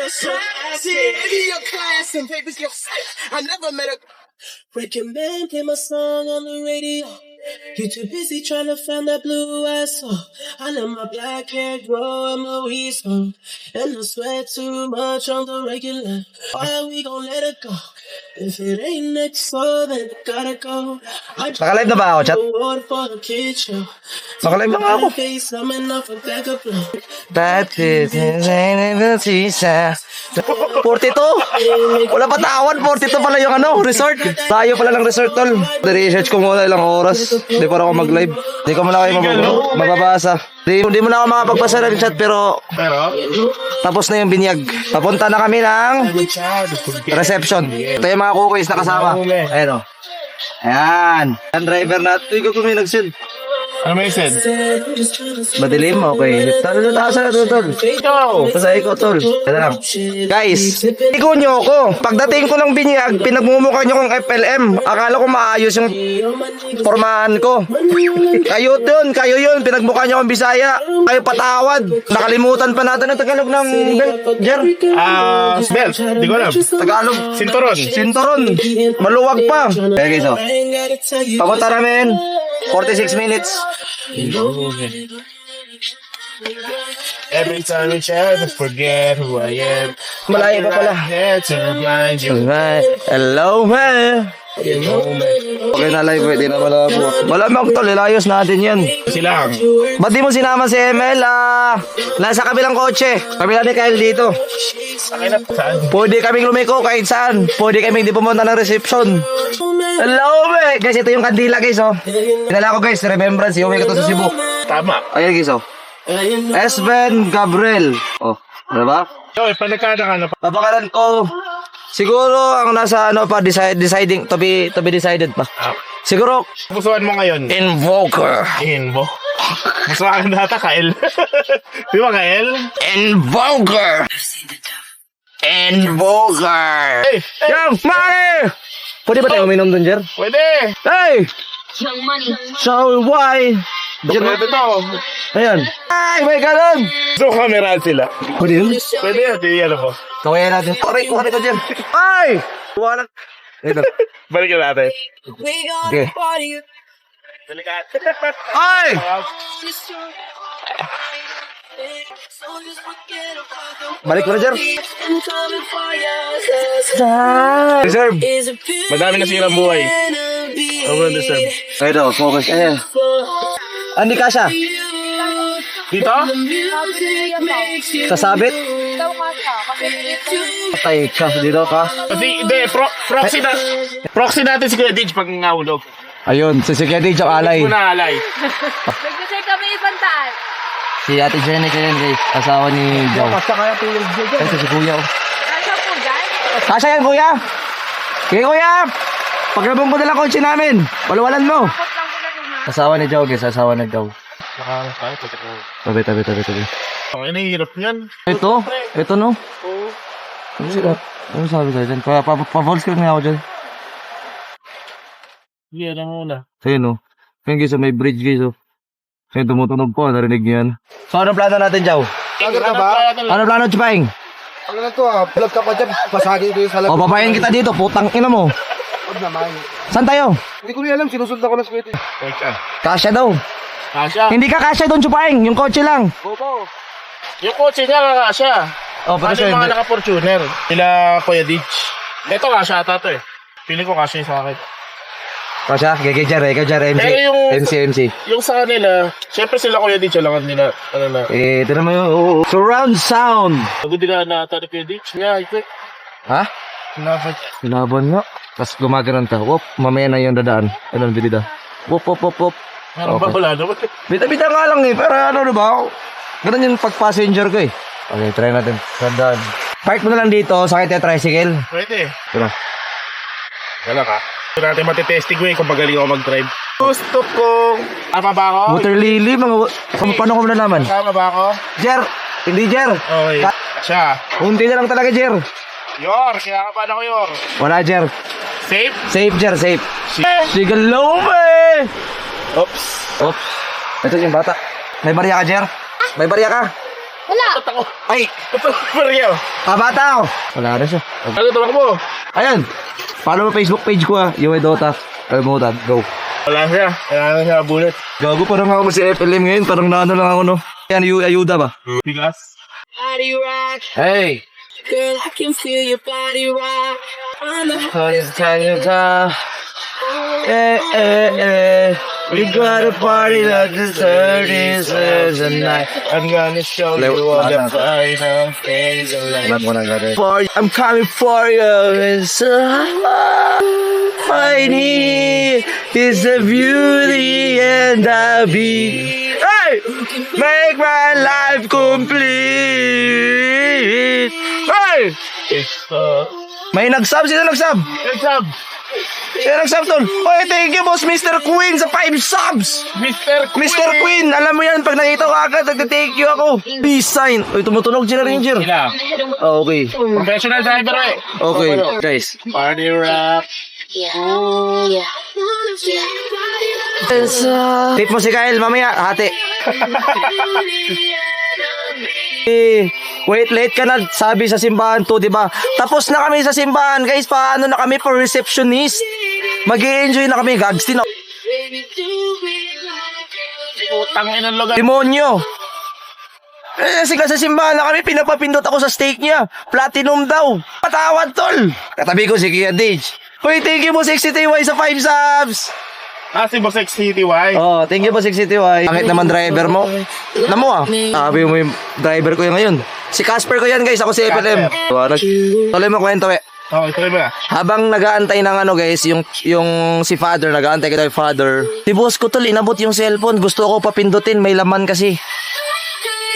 I never met a breaking man play my song on the radio. You too busy trying to find that blue ass song. I let my black hair grow and my weed smoke. And I sweat too much on the regular. Why we gon' let it go? If it ain't next so then it gotta go. Nakalive na ba ako, chat? Nakalive na ba ako? That is 42? Wala pa tawan, 42 pala yung ano, resort. Tayo pala ng resort, tol. Na-research ko muna ilang oras. Hindi pa ako mag-live. Hindi ko muna kayo mababasa. Hindi mo na ako makapagpasa ng chat, pero tapos na yung binyag. Papunta na kami ng reception. Ito yung mga cookies na kasama. Ayan o. Ayan. Ayan, driver natin. Ikaw kung may nag-send. Ano may send? Madilim, okay. Tol. Pasay ko, tol. Ito lang. Guys, ikaw nyo ako. Pagdating ko ng binyag, pinagmumukha nyo kong FLM. Akala ko maayos yung formahan ko. Kayo yun. Pinagmukha nyo kong Bisaya. Kayo patawad. Nakalimutan pa natin ang Tagalog ng belt, Jer. Belt. Di ko alam. Tagalog. Sinturon. Maluwag pa. Okay, so. Papunta namin. 46 minutes. Every time we chat, I forget who I am. Malayo pa pala. To remind you. Hello, man. Okay na live, di na malabo. Malamang tol, ilayos natin yan. Silang. Ba't di mo sinama si ML? Nasa kabilang kotse. Kabila ni Kyle dito. Pwede kaming lumiko kahit saan. Pwede kaming di pumunta ng reception. Hello, man. Guys, ito yung kandila, guys, oh. Pinala ko, guys, remembrance. Iuwi ko to sa Cebu. Tama. Ayan, guys, oh. Esben Gabriel. Oh, ano ba? Okay, panagkada ka na. Papakalan ko. Siguro ang nasa ano pa deciding to be decided pa. Siguro Pusuan mo ngayon. Invoker. Pusuan nata Kael. Di ba Kael? Invoker. Hey! Young Money. Pwede ba tayo uminom dun, Jer? Pwede! Hey! Young Money. So why? Pwede to. Ayan. Ay, may ganun. So, camera sila. Pwede yun? Pwede yan. Hindi yan ako. Kawaya natin. Kuha ko, Jer. Ay! Wala. Ito. Balikan natin. Okay. Balikan. Ay! Balik ko na, Jer. Reserve. Madami na silang buhay. Over-deserve. Ito, focus. Ayan. Andi ka siya. Dito? Sa sabit? Patay ka. Dito ka. Hindi, proxy natin si Kuya Dij pag ngahulog. Ayun, si Security Joe Alay. Muna alay. Nag-check kami ibantaan. Si Ate Jenny, guys. Asawa ni Joe. Basta kaya tulog dyan. Ito si Kuya. Kasha po dyan. Kasha yan, Kuya. Okay, Kuya. Pagrabong ko na lang kotse namin. Walwalan mo. Takot lang ko na ito na. Asawa ni Joe, guys. Asawa ni Joe. Tabi. Okay, nahihirap yan. Ito no? Oo. Ano sabi sa'yo dyan? Pa-voice screen nga ako dyan. Hindi, alam mo na. Sa'yo no? Kaya guys, may bridge guys oh. Sa'yo tumutunog po, narinig niyo yan. So anong plano natin, Joe? Lager ka ba? Anong plano, Chupang? Ano na to vlog ka pa dyan, pasagin ko yung salat. O, papayin kita dito, putang ina mo. Huwag naman. Saan tayo? Hindi ko rin alam, sinusundan ko na sa kwete. Kasya daw. Kasha. Hindi ka kasya doon, Chupang. Yung kotse lang. Opo. Yung kotse niya, kasha. O, pero Ano siya yung mga hindi. naka-Fortuner? Sila Kuya Dij. Ito kasha ata to eh. Pili ko kasha yung sa akin. Kasya, kay Jar, MC. Pero yung- MC. Yung sa kanila, syempre sila Kuya Dij, alangan nila. Ano na. Ito naman yung surround sound. Pagod ka na ata ni Kuya Dij. Yeah, ito. Ha? Laban nga. Tapos gumaganon ka. Wop, mamaya na yung dadaan. Ano, bilida. Wop. Ano ba wala naman? Bita-bita nga lang eh. Para ano ba? Ganun yung pag-passenger ko eh. Okay, try natin. Dadaan. Park mo na lang dito. Sakit yung tricycle. Pwede. Tara. Wala ka. Ito natin matitesting ko eh kung magaling ako mag-drive. Gusto kong... Tama ba ako? Water lily, mga... Paano ko malalaman? Tama ba ako? Jer! Hindi, Jer! Okay. Siya. Unti na lang talaga, Jer. Yor, kaya ka paano ko Yor? Wala, Jer. Safe? Safe, Jer, safe. Eh! Sigalome! Oops. Oops. Ito yung bata. May barya ka, Jer? May barya ka? Wala. Ay, Mario. kabata ako. Wala na siya. Ano tawag mo? Ayan. Follow mo Facebook page ko ah. Yung Dota. Kalimutan. Go. Wala siya. Kailangan siya bulit. Gago, parang ako si FLM ngayon. Parang naano lang ako, no? Yan, ayuda ba? Bigas. Body rock, Hey! girl, I can feel your body rock. On the We gotta party like the 30s a night. I'm gonna show you all the final things in life. I'm coming for you. It's I need is the beauty and the beat. Hey! Make my life complete. Hey! It's May nagsub? Sino nagsub? Exam. Sino nagsub tol? Oy, thank you boss Mr. Queen sa 5 subs. Mr. Mr. Queen, alam mo yan, pag nakita ko agad, nagte-thank you ako. Peace sign. Uy, tumutunog dyan na Ranger. Sila. Oh, okay. Professional driver eh. Okay, guys. Party rap. Tip mo si Kyle, mamaya, hati. Wait, late ka na, sabi sa simbahan to, di ba? Tapos na kami sa simbahan, guys. Paano na kami for receptionist? Mag-i-enjoy na kami, gags din. Utang ina ng lugar. Demonyo! Kasi sa simbahan na kami, pinapapindot ako sa steak niya. Platinum daw. Patawad, tol. Katabi ko si Kia Dage. Hoy, thank you po 60TY sa 5 subs. Si Boss XCTY. Oh, thank you po 60TY. Bakit naman driver mo? Namo ah. Sabi mo yung driver ko yung ngayon. Si Casper ko yan, guys. Ako si FLM. Tuloy mo kwento eh. Okay, tuloy ba? Habang nag-aantay ng ano guys, yung si father, nag-aantay kita yung father. Si boss ko tol, inabot yung cellphone. Gusto ko papindutin, may laman kasi.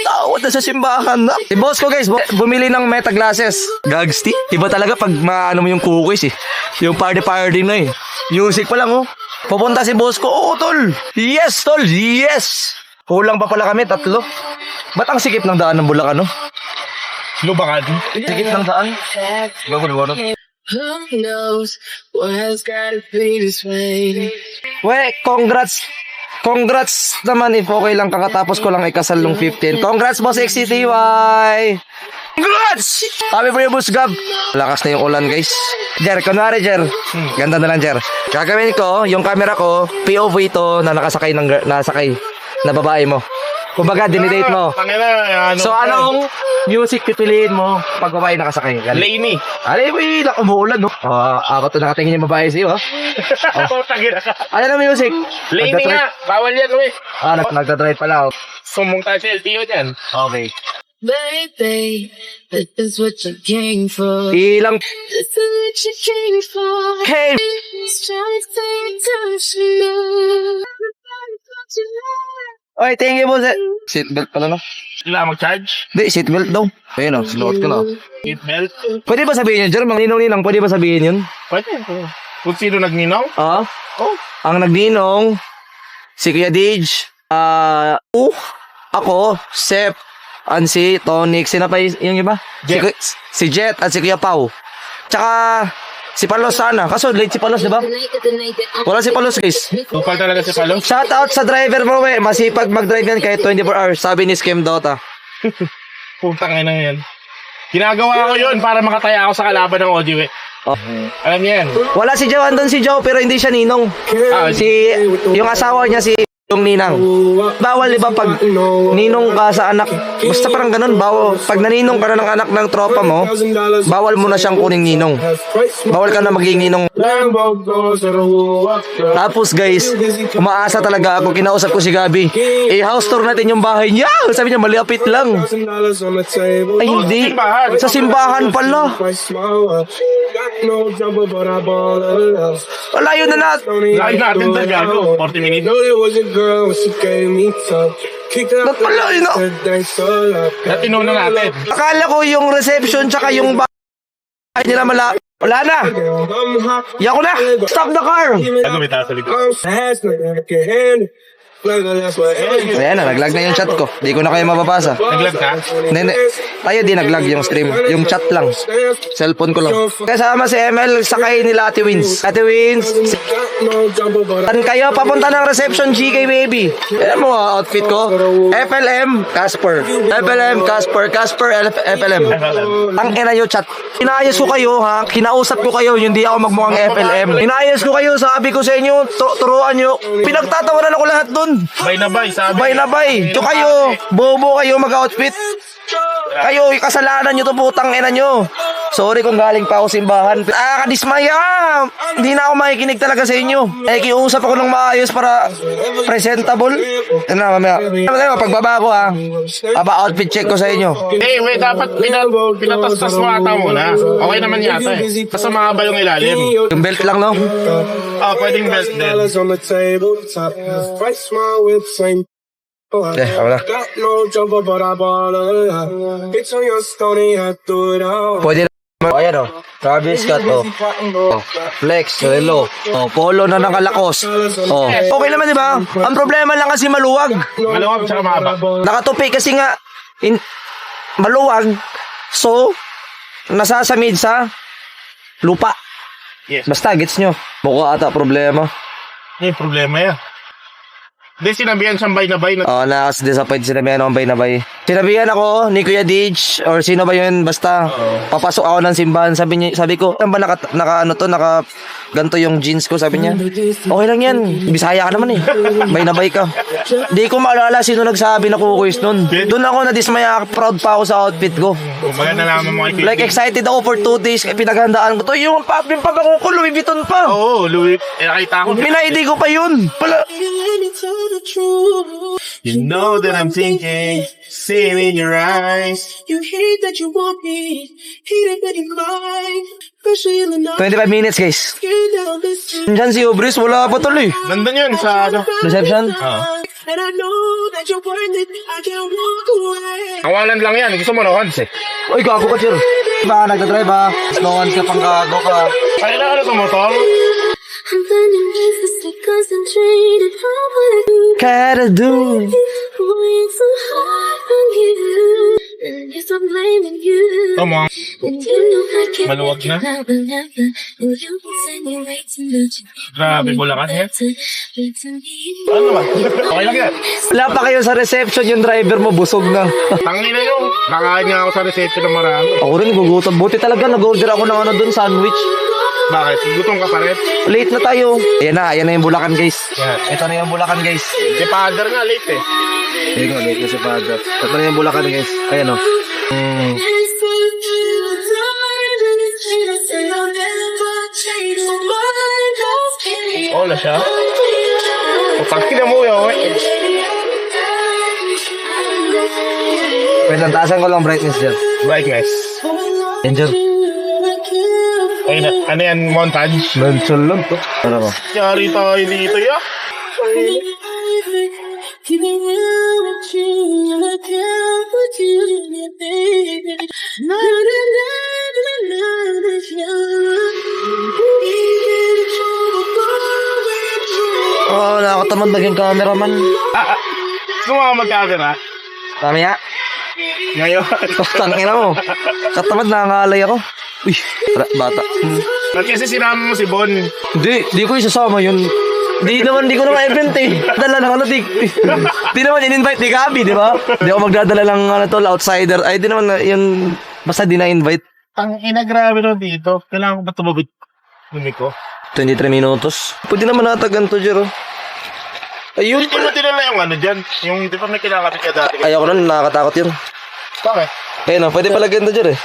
Tawad na sa simbahan na. Si boss ko guys, bumili ng meta glasses. Gagsti. Iba talaga pag maano mo yung cookies eh. Yung party na eh. Music pa lang oh. Pupunta si boss ko. Oo tol. Yes tol, yes. Kulang pa pala kami, 3. Ba't ang sikip ng daan ng Bulacan no? Lubakan. Sikip ng daan? Gago. Who knows what's gotta be this way? We, congrats. Congrats naman if okay lang kakatapos ko lang ikasal nung 15. Congrats boss XCTY. Congrats! Happy for you, Boss Gab. Lakas na yung ulan, guys. Jer, kunwari, Jer. Ganda na lang, Jer. Gagawin ko, yung camera ko, POV ito na nakasakay na babae mo. Kumbaga, dinidate mo. So, anong music pipiliin mo pag babae nakasakay? Laney. Alay, may umuulan, no? Ako to nakatingin yung babae sa'yo, ha? Tangina ka. Ano na music? Laney nga. Bawal yan, uwi. Nagdadrive pala, oh. Sumong tayo sa LTO dyan. Okay. Baby, this is what you came for. Ilang... This is what you came for. Hey! It's trying to take touch me. Oy, thank you, boss. Seatbelt pala, no? Sila mag-charge. Di, seatbelt daw. Ayun, oh. Sinuot ko na. Seatbelt. Pwede ba sabihin yun, Jer? Mga ninong-ninang, pwede ba sabihin yun? Pwede. Kung sino nagninong? Ah? Oh. Ang nagninong, si Kuya Dage, ako, Sep, Ansi, Tonic, sino pa yung iba? Jet. Si Jet at si Kuya Pau. Tsaka, si Palos sana. Kaso, late si Palos, di ba? Wala si Palos, guys. Tupal talaga si Palo. Shoutout sa driver mo, we. Masipag mag-drive yan kahit 24 hours. Sabi ni Skem Dota. Putang ina yan. Ginagawa ko yun para makataya ako sa kalaban ng audio eh. Oh. Alam niya yan. Wala si Joe, andun si Joe, pero hindi siya ninong. Yung asawa niya si yung ninang. Bawal, di ba, pag ninong ka sa anak, basta parang ganun, bawal. Pag naninong ka na ng anak ng tropa mo, bawal mo na siyang kuning ninong. Bawal ka na maging ninong. Tapos guys, umaasa talaga ako, kinausap ko si Gabi. House tour natin yung bahay niya. Sabi niya, malapit lang. Ay, hindi. Sa simbahan pala. Layo na natin. Live natin doon, gago. 40 minutes. Ba't pala, yun o? Natino na natin. Akala ko yung reception tsaka yung bahay nila wala na. Yako na. Stop the car. Bago may taas sa likod. Ayan na, naglag na yung chat ko. Di ko na kayo mababasa. Naglag ka? Hindi. Tayo di naglag yung stream. Yung chat lang. Cellphone ko lang. Kasama si ML, sakay nila Ate Wins. Ate Wins, saan kayo papunta ng reception, GK baby? Ayan mo outfit ko. FLM, Casper. FLM, Casper, FLM. Ang ina nyo chat. Inayos ko kayo ha. Kinausap ko kayo, hindi ako magmukhang FLM. Inayos ko kayo, sabi ko sa inyo, turuan nyo. Pinagtatawanan ako lahat dun. Bay na bay, sabi. Bay na bay. Ito kayo, bobo kayo mag-outfit. Kayo, kasalanan nyo to putang ina nyo. Sorry kung galing pa ako simbahan. Kadismaya. Hindi na ako makikinig talaga sa inyo. Kiusap ako ng maayos para presentable. Ano na, mamaya. Pagbaba ko ha. Outfit check ko sa inyo. May dapat pinatastas mo ata muna. Okay naman yata eh. Basta mahaba yung ilalim. Yung belt lang, no? Pwedeng belt din. Wala. Pwede na. Ayan o. Travis Scott o. Flex, Relo. Polo na nakalakos. Okay naman di ba? Ang problema lang kasi maluwag. Maluwag tsaka mahaba. Nakatupi kasi nga maluwag. So, nasasamid sa lupa. Yes. Basta, gets nyo. Mukha ata problema. May problema yan. Hindi, sinabihan siyang bay na bay. Nakaka-disappoint sinabihan ako bay na bay. Sinabihan ako ni Kuya Dij or sino ba yun, basta papasok ako ng simbahan. Sabi ko, saan ba naka ganto yung jeans ko, sabi niya. Okay lang yan, Bisaya ka naman eh. Bay na bay ka. Di ko maalala sino nagsabi na kukuis nun. Doon ako na-dismaya, proud pa ako sa outfit ko. Maganda naman mo kay Like excited ako for 2 days, pinaghandaan ko to. Yung pag ako ko, Louis Vuitton pa. Oo, Louis. Nakita ko. Minaidi ko pa yun. Pala. You know that I'm thinking, seeing in your eyes. You hate that you want me, hate it when you cry. Especially in the night, 25 minutes guys. you're down this time. Diyan si Obris, wala pa tuloy. Nandun yun sa ano. Reception? And I know that you're worth it, I can't walk away. Awalan lang yan. Gusto mo na once eh. Uy, gago ka, Chir. Ba, nagdadrive ha? No one ka pang gago ka. Kaya na ano to motor? I'm learning this to stay concentrated on what I do. Gotta do. Going so hard on you. And yes, I'm blaming you. Tama. And you know I can't Maluwag na. I will never. And you can send me way too much. Grabe, bulakan eh. To me. Ano ba? Okay lang yan. Wala pa kayo sa reception, yung driver mo busog na. Tangin na yun. Nakain nga ako sa reception ng marami. Ako rin, gugutom. Buti talaga, nag-order ako ng ano dun, sandwich. Bakit? Gutom ka pa rin? Late na tayo. Ayan na yung Bulacan, guys. Yan. Ito na yung Bulacan, guys. Si Father nga late eh. Ayan ko, late na si Padre. Ito na yung Bulacan, guys. Ayan o. Oo na siya. O, tangin na mo yun. Wait lang, taasan ko lang brightness dyan. Brightness. Yan dyan. Ay, ano yan? Montage? Mental lang to. Ano ba? Yari tayo dito ya. Oh, nakakatamad naging cameraman. Gusto mo ka mag-camera? Mamaya. Ngayon. Tangin na mo. Katamad, nangangalay ako. Uy, bata. Ba't kasi sinama mo si Bon? Di ko isasama yun. Di ko naman event eh. Dala ng ano, di naman in-invite ni Gabi, di ba? Di ako magdadala ng ano tol, outsider. Ay, di naman yun, basta di na-invite. Ang inagrabe nun dito. Kailangan ko ba tumabit? Lumi ko. 23 minutos. Pwede naman natagan to, Jero. Ayun. Hindi mo dinala yung ano dyan. Yung di ba may kinakapit ka dati? Ayoko na, nakakatakot yun. Bakit? Ayun o, pwede pala ganda, Jero eh.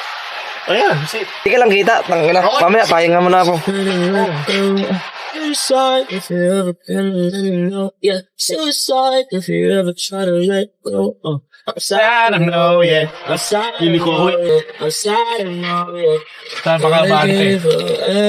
Ayan, si... Hindi ka lang kita. Tangina. Mamaya, pahinga mo na ako. Suicide if you ever been no, yeah. Suicide if you ever try to let go. I'm sad, I don't know, yeah. I'm sad, Hindi ko I'm sad, I know, yeah. Saan pa ka ba? I gave her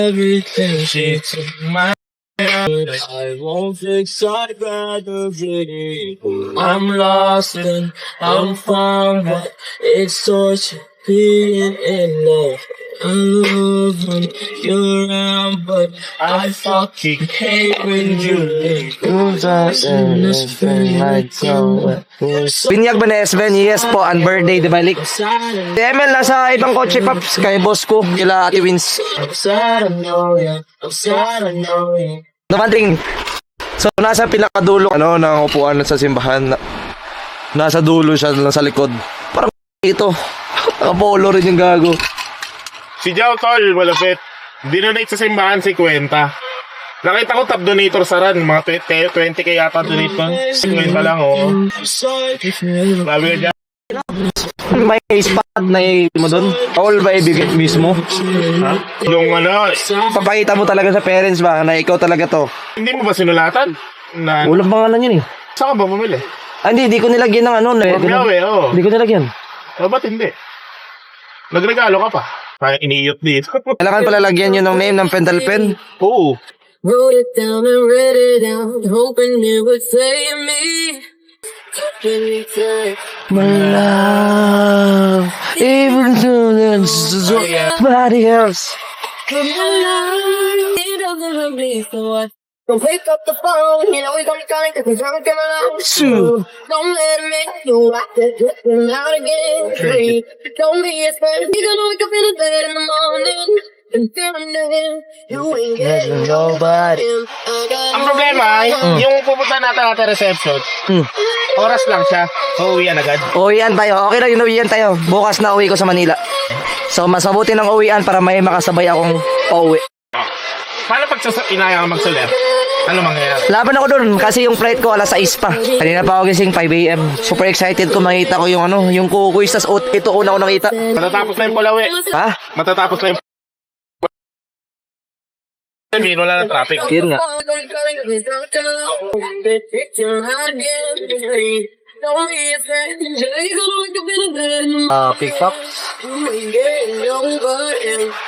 everything she Shit. took my I won't fix I rather really. I'm lost and I'm found, but it's torture being in love. I love when you're around, but I fucking hate when you leave. Binyag ba na Sven? Yes po, on birthday, di balik. Si Emel nasa ibang kotse, Paps, kay boss ko, kila Ate Wins. I'm sad, I know ya. I'm sad, I know ya. Nakanting. So, nasa pinakadulo, ng upuan sa simbahan. Nasa dulo siya lang sa likod. Parang ito. Nakapolo rin yung gago. Si Jao, tol, malapit. Dinonate sa simbahan si Kwenta. Nakita ko top donator sa RAN. Mga 20k yata donate ko. Si Kwenta lang, oh. Sabi ka dyan. May spot na mo doon? All ba ibigay mismo? Ha? Yung Papakita mo talaga sa parents ba na ikaw talaga to? hindi mo ba sinulatan? Na, Walang pangalan yun eh. saan ka ba bumili? Hindi ko nilagyan ng Oo. Hindi ko nilagyan. Ba't hindi? Nagregalo ka pa. Parang iniiyot dito. Kailangan pala lagyan yun ng name ng pentel pen. Oo. Wrote it down and read it out, hoping it would save me. My love, even though there's somebody else. It doesn't hurt me, so I don't pick up the phone. You know we gonna call it 'cause I'm coming out. True. Don't let me do I could get them out again. Hey, don't be a fan. You gonna wake up in the bed in the morning and feeling that you ain't getting nobody. Ang problema ay, yung pupunta natin reception, oras lang siya. Uuwian agad. Uwian tayo. Okay lang yun, uwian tayo. Bukas na uwi ko sa Manila. So, mas mabuti ng uwian para may makasabay akong pauwi. Paano pag inaya ka magsulat? Ano mangyayari? Laban ako dun kasi yung flight ko alas 6 pa. Kanina pa ako gising 5 AM. Super excited ko makita ko yung yung kukuis. Tas ito una ko nakita. Matatapos na yung Pulawi. Ha? Matatapos na yung Sabihin, wala ng traffic. Yun nga. Pick up.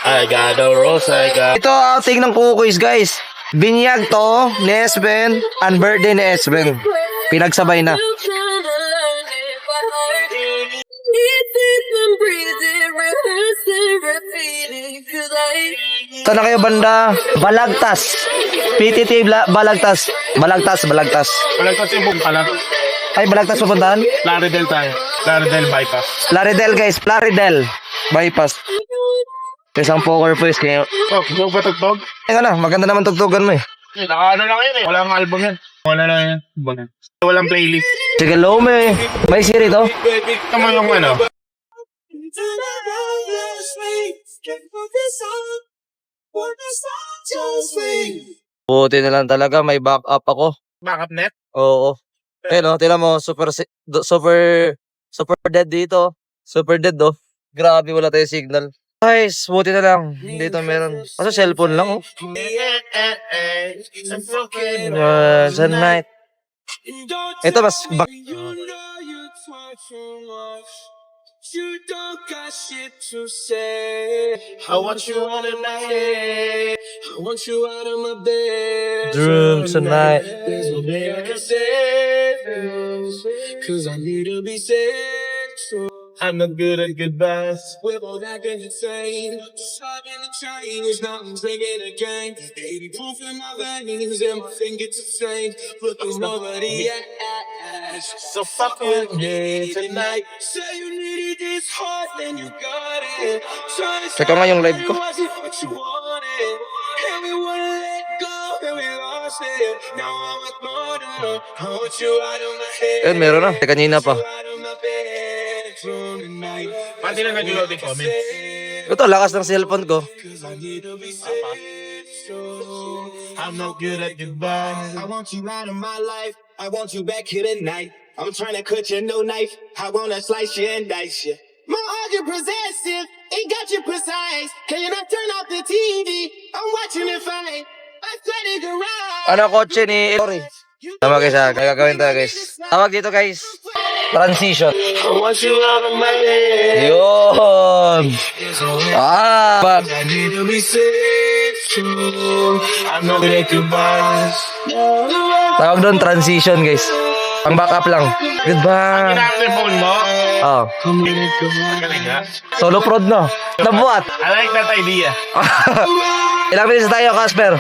I got a rose, I got... Ito outing ng kukuis guys. Binyag to ni Esben and birthday ni Esben. Pinagsabay na. Saan na kayo banda? Balagtas. PTT Balagtas. Balagtas. Balagtas yung pumunta lang. Ay, Balagtas pupuntahan? Laridel tayo. Laridel bypass. Laridel guys, Laridel. Bypass. Isang poker face kayo. Oh, gusto mo ba tugtog? Na, maganda naman tugtugan mo eh. Naka-ano lang yun eh. Walang album yan. Wala lang yan. Walang playlist. Sige, Lome. May Siri to? Tama yung ano. Buti na lang talaga, may backup ako. Backup net? Oo. Tila mo, super dead dito. Super dead oh. Grabe, wala tayo signal. Guys, buti na lang. Dito meron. Kasi cellphone lang oh. Sa night. Ito mas You don't got shit to say. I want you out of my head. I want you out of my bed. Dream tonight. There's no way I can save you, 'cause I need to be saved. So I'm not good at goodbyes. we're both acting insane. Just having a change, now I'm drinking again. 80 proof in my veins and my fingers insane. But there's nobody else. So fuck with me Tonight, say you needed this hard, then you got it. Teka nga yung live ko. What you wanted, and we wouldn't let go, and we lost it. Now I'm a corner. I want you out of my head. meron na. Kanina pa. Out of my bedroom tonight. Pati na nag-load yung comment. Ito, lakas ng cellphone ko. 'Cause I need to be saved. So I'm not good at goodbyes. I want you out of my life. I want you back here tonight. I'm trying to cut you no knife. I wanna slice you and dice you. My heart, you're possessive. It got you precise. Can you not turn off the TV? I'm watching it fine. Let's let it go right. Ano kotse ni Sorry. Tama guys ha, gagawin tayo guys. Tawag dito guys. Transition. I want you out of my head. Yun. Back. I need to be safe. So I'm not gonna goodbyes. Tawag doon transition guys. Pang backup lang. Goodbye. Kinakot yung phone mo? Oh. Galing nga. Solo prod no. Nabuhat. I like that idea. Ilang minutes tayo, Casper?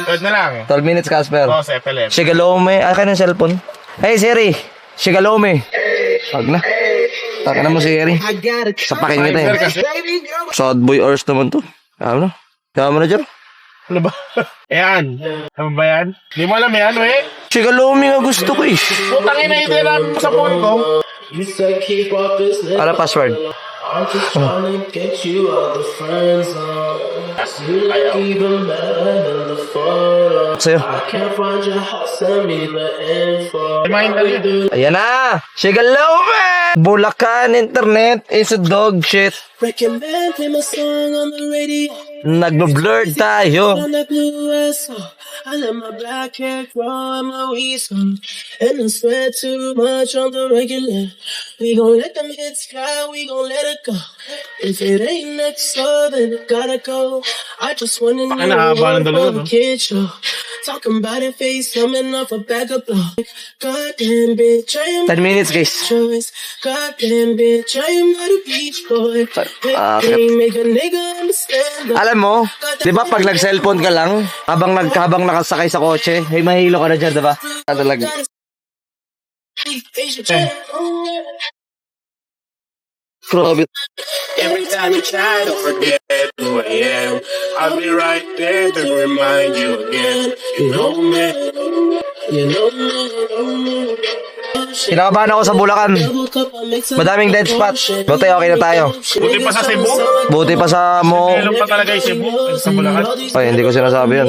Good na lang. 12 minutes, Casper. Oh, Sepelem. Shigalome. Akin yung cellphone. Hey, Siri. Shigalome. Wag na. Taka na mo si Siri. Sapakin kita eh. Kasi, Sad boy hours naman to. Ano na? Kaya mo na, Jer. ano ba? Ayan. Ano ba yan? Hindi mo alam yan, we? Shigalome nga gusto ko eh. Putang ina yung tinapin mo sa phone ko. You said keep up this Ano password? I'm just trying to get you out the friend zone. You look even better than the photo. Sa'yo. I can't find your house, send me the info. Remind All you do Ayan na! Shigalome! Bulacan Internet is a dog shit. recommend play my song on the radio. Nagbo-blur tayo. On that blue ass song. I let my black hair grow and my weed song. And I sweat too much on the regular. We gon' let them hits fly, we gon' let it go. If it ain't next door, then it gotta go. I just wanna know Nakahaba ng dalawa, what no? the kid show. Talking about it, face coming off a bag of blow. Goddamn bitch, I am 10 minutes, guys. choice. Goddamn bitch, I am not a beach boy. Okay. Can't make a nigga understand. Alam mo, di ba pag nag-cellphone ka lang, habang nakasakay sa kotse, hey, mahilo ka na dyan, di ba? Talaga. Grabe. Every time you try to forget who I am, I'll be right there to remind you again. You know me. You know me. Kinakabahan ako sa Bulacan. Madaming dead spot. Buti okay na tayo. Buti pa sa Cebu. Buti pa sa mo. Meron pa talaga yung Cebu. Sa Bulacan. Ay, hindi ko sinasabi yun.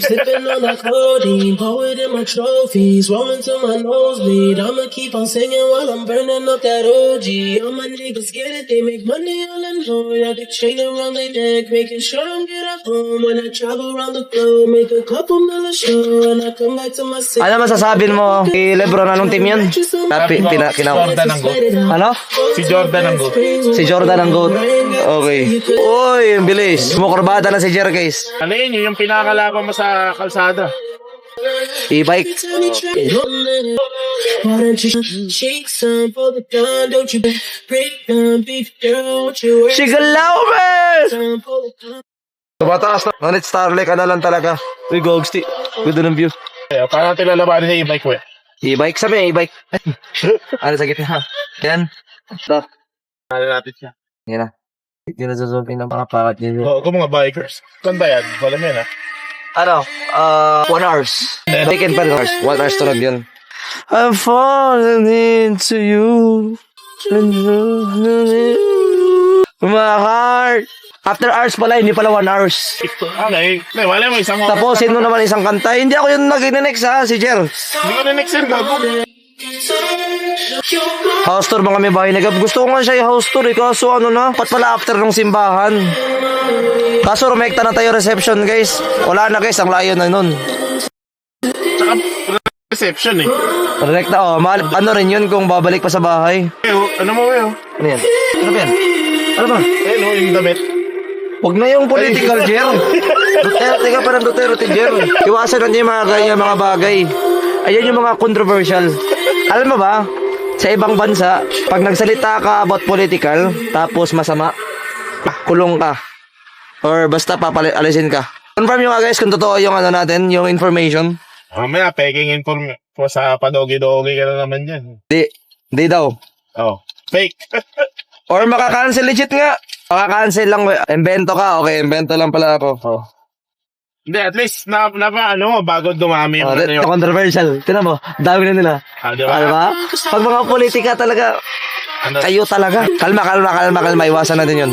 Sipping on that codeine, pour it in my trophies, rolling to my nosebleed. I'ma keep on singing while I'm burning up that OG. All my niggas get it, they make money all alone. I get chain around their neck, making sure I'm get at home. When I travel around the globe, make a couple million show, and I come back to my city. Ano masasabi mo kay Lebron? Anong team yun? Jordan ang GOAT. Ano? Si Jordan ang GOAT. Si Jordan ang GOAT. Okay. Uy, ang bilis. Sumukurbada na si Jerkes. Ano yun? Yung pinakalaban mo sa kalsada. E-bike. Why don't you shake some for the gun? Don't you break down, big girl? Don't you work Sigalaw, man! some for the gun? Tumataas na. Ngunit Starlake ka na lang talaga. Uy, Gogsti. Ganda ng view. Kaya, paano natin lalabanin sa e-bike, we? E-bike sa may e-bike. Ano sa gitna? Yan. Ito. Ano natin siya? Yan na. Hindi na sasabihin ng mga pakat nila. Oo, kung mga bikers. Saan ba yan? Wala mo yan, ha? Ano? 1 hours. Weekend pa rin hours. 1 hours to yun. I'm falling into you. My heart. After hours pala, hindi pala 1 hours. Okay. May, wala mo isang oras. Tapusin mo naman isang kanta. Hindi ako yung nag-next ha, si Jer. Hindi ko na next year, gago. House tour ba kami bahay na gab? Gusto ko nga siya yung house tour eh. Kaso ano na, pat pala after ng simbahan. Kaso rumekta na tayo reception guys. Wala na guys, ang layo na nun. Tsaka, reception eh. Rekta oh, ano rin yun kung babalik pa sa bahay. Ano mo, we? Ano yan? Ano ba yan? Ano ba? Ayun, yung damit. Huwag na yung political, Jer. Duterte ka pa ng Duterte, Jer. Iwasan na niyo yung mga ganyan mga bagay. Ayan yung mga controversial. Alam mo ba, sa ibang bansa, pag nagsalita ka about political, tapos masama, kulong ka. Or basta alisin ka. Confirm nyo nga guys kung totoo yung ano natin, yung information. Mamaya, peking inform po sa padogi-dogi ka na naman dyan. Di daw. Oh, fake. Or makakancel legit nga. Makakancel lang. Invento ka. Okay, invento lang pala ako. Oh. Hindi, at least, bago dumami yung ano yung... Controversial. Tinan mo, dami na nila. Di ba? Ano ba? Pag mga politika talaga, Ano? kayo talaga. Kalma. Iwasan natin yun.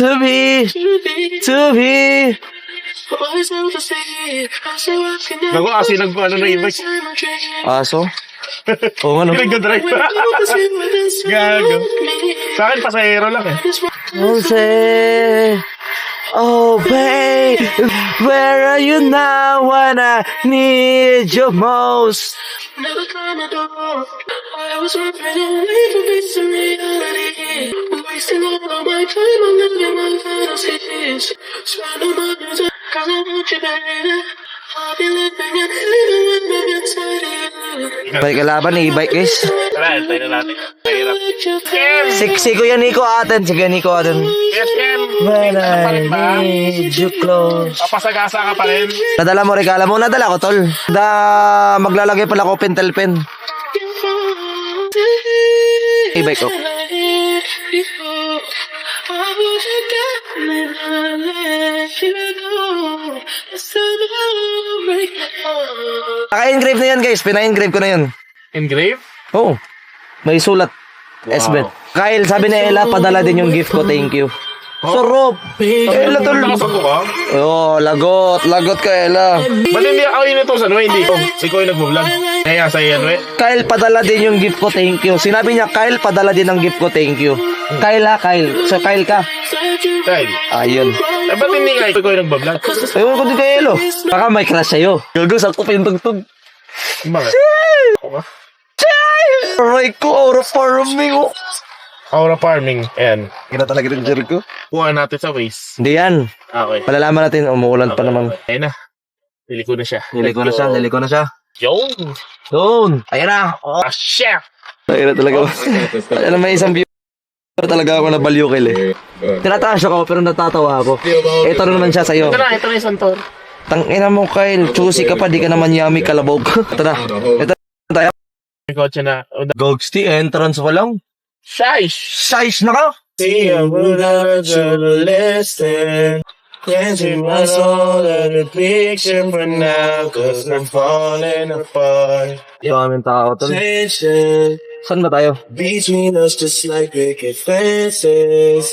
To be. Nago, kasi ano na e-bike. Aso? Oo nga no. Nag-drive pa. Gago. Sa akin, pasahero lang eh. Jose, oh babe, where are you now when I need you most? Never climb a door. I was running away from this reality. Wasting all of my time, I'm living my fantasies. Swallow my music, cause I want you, baby. I'll be living and living when I'm inside of you. May kalaban, e-bike guys. Tara, tayo na natin. Mahirap. Kem! Si Kuya Nico atin, si Kuya Nico atin. Yes, Kem! When Ano pa rin ba? need you close. Papasagasa ka pa rin. Nadala mo regalo mo? Nadala ko, tol. Maglalagay pala ko pentel pen. E-bike ko. Naka-engrave na yan guys, pina-engrave ko na yun. Engrave? Oo. May sulat. S-Bet. Kyle, sabi ni Ella, padala din yung gift ko, thank you. Sarap! Ella, tol. Nakasago ka? Oo, lagot ka, Ella. Ba't hindi ako yun ito sa Nwe? Hindi ko. Ikaw yung nag-vlog. Kaya sa iyo, Nwe. Kyle, padala din yung gift ko, thank you. Sinabi niya, Kyle, padala din ang gift ko, thank you. Kyle ha, Kyle. So, Kyle ka. Kyle. Ayun. Eh, ba't hindi ka? Ikaw yung nag-vlog. Ewan ko din kay Elo. Baka may crush sa'yo. Gago, sakto pa yung tugtog. Bakit? Aray ko, aura farming oh. Aura farming. Ayan. Kina talaga rin jerk ko. Kuha natin sa waist. Hindi yan. Okay. Malalaman natin, umuulan pa naman. Ayun na. Nili ko na siya. Nili ko na siya. Yung. Doon. Ayan na. Oh. Ah, chef. Ayun na talaga. Ayan na may isang view. Talaga ako nabaliw kay Le. Tinatasya ko pero natatawa ako. Ito na naman siya sa'yo. Ito na yung santor. Tangina mo Kyle, choosy ka pa, di ka naman yummy kalabog. Ito na. Ito na tayo. May kotse na. Gogsti, entrance pa lang. Shish! Size na ka. See, I would have to listen. Dancing my soul at a picture for now, cause I'm falling apart. Yung aming tao to. Tension Saan ba tayo? between us just like picket fences.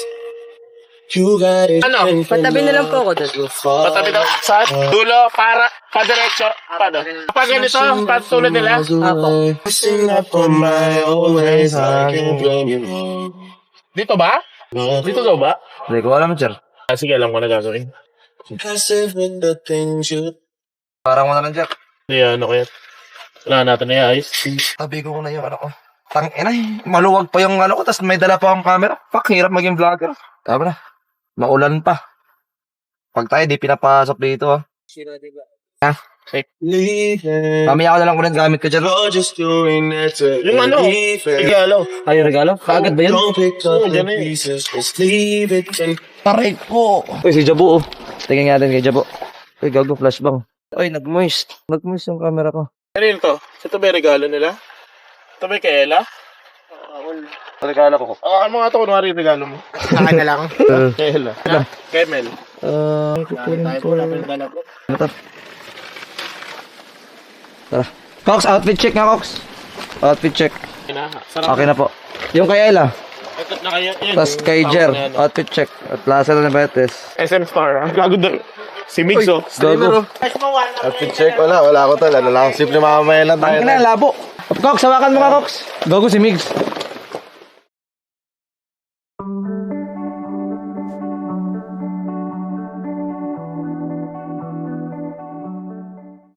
You got it. Ano? Patabi na lang po ako doon. Patabi daw. Sa dulo, para, pa-diretso. Paano? Kapag ganito, patulad nila. Apo. Listen up on my old ways, I can't blame you more. Dito ba? Dito daw ba? Hindi ko alam, sir. Ah, sige, alam ko na gagawin. Passive in the things you... Parang wala lang, sir. Hindi, ano kaya? Wala natin na ayos. Tabi ko na yung ano ko. Tangina, maluwag pa yung ano ko, tapos may dala pa akong camera. Fuck, hirap maging vlogger. Tama na. Maulan pa. Pag tayo, di pinapasok dito, ha. Ha? Mamaya ko na lang kung gamit ko dyan. Yung ano? Regalo. Ay, regalo? Kaagad ba yun? Dyan eh. Taray ko. Uy, si Jabo, oh. Tingnan natin kay Jabo. Uy, gago, flashbang. Uy, nag-moist. Nag-moist yung camera ko. Ano yun to? Ito ba yung regalo nila? Ito ba yung kay Ella? Regalo ko. Ano nga ito? Kunwari yung regalo mo. Akin na lang. Kay Ella. Kay Mel. Kukunin ko. Ano to? Tara. Cox, outfit check nga, Cox. Outfit check. Sarap. Okay na po. Yung kay Ella. Ito na kayo. Yun. Tapos kay Jer. Outfit check. At Plaza na Betes. SM Star. Gago doon. Si Migs oh. Gogo. Outfit check, wala ko tol. Ano lang, sip ni mamaya lang tayo. Ang na, labo. Cox, hawakan mo nga, Cox. Gogo si Migs.